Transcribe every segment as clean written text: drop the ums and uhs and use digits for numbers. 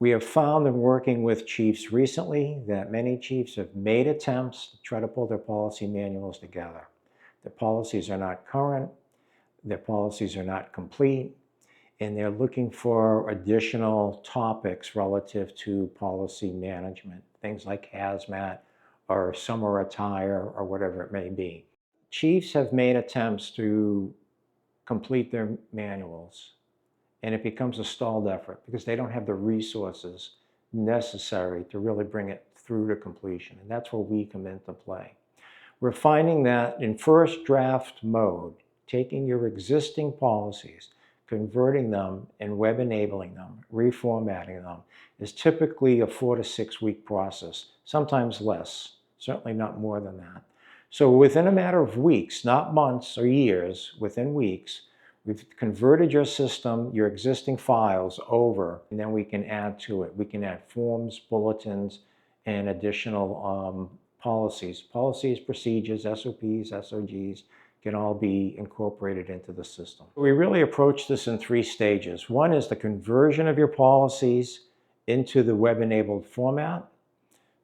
We have found in working with chiefs recently that many chiefs have made attempts to try to pull their policy manuals together. Their policies are not current, their policies are not complete, and they're looking for additional topics relative to policy management, things like hazmat or summer attire or whatever it may be. Chiefs have made attempts to complete their manuals, and it becomes a stalled effort because they don't have the resources necessary to really bring it through to completion. And that's where we come into play. We're finding that in first draft mode, taking your existing policies, converting them and web enabling them, reformatting them, is typically a 4 to 6 week process, sometimes less, certainly not more than that. So within a matter of weeks, not months or years, within weeks, we've converted your system, your existing files over, and then we can add to it. We can add forms, bulletins, and additional policies, procedures, SOPs, SOGs, can all be incorporated into the system. We really approach this in 3 stages. One is the conversion of your policies into the web-enabled format.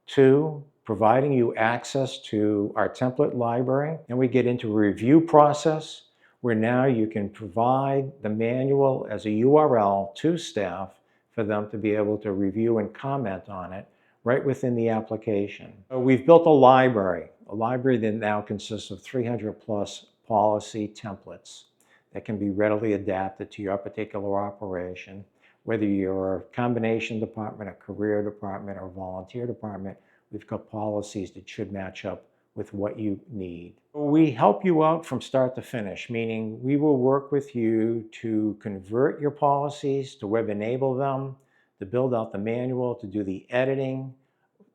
2, providing you access to our template library. And we get into a review process where now you can provide the manual as a URL to staff for them to be able to review and comment on it right within the application. So we've built a library that now consists of 300 plus policy templates that can be readily adapted to your particular operation, whether you're a combination department, a career department, or volunteer department. We've got policies that should match up with what you need. We help you out from start to finish, meaning we will work with you to convert your policies, to web enable them, to build out the manual, to do the editing,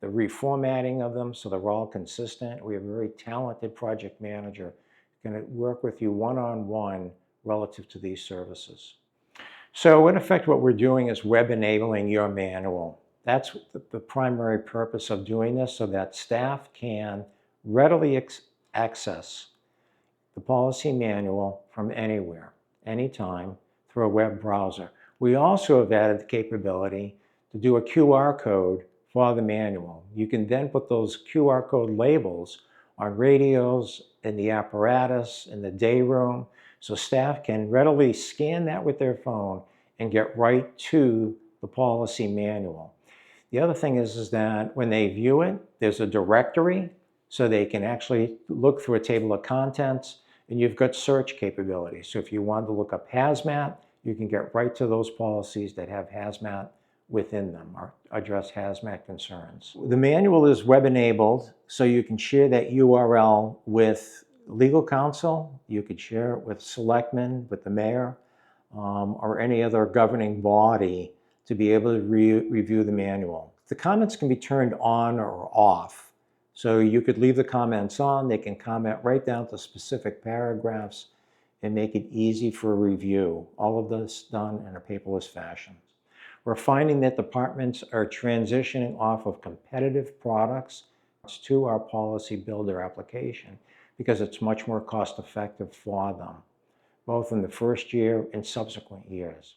the reformatting of them so they're all consistent. We have a very talented project manager who's going to work with you one-on-one relative to these services. So in effect, what we're doing is web enabling your manual. That's the primary purpose of doing this, so that staff can readily access the policy manual from anywhere, anytime, through a web browser. We also have added the capability to do a QR code for the manual. You can then put those QR code labels on radios, in the apparatus, in the day room, so staff can readily scan that with their phone and get right to the policy manual. The other thing is that when they view it, there's a directory, so they can actually look through a table of contents, and you've got search capabilities. So if you want to look up hazmat, you can get right to those policies that have hazmat within them or address hazmat concerns. The manual is web enabled, so you can share that URL with legal counsel, you could share it with selectmen, with the mayor, or any other governing body to be able to review the manual. The comments can be turned on or off. So you could leave the comments on, they can comment right down to specific paragraphs and make it easy for review. All of this done in a paperless fashion. We're finding that departments are transitioning off of competitive products to our policyBUILDER application because it's much more cost effective for them, both in the first year and subsequent years.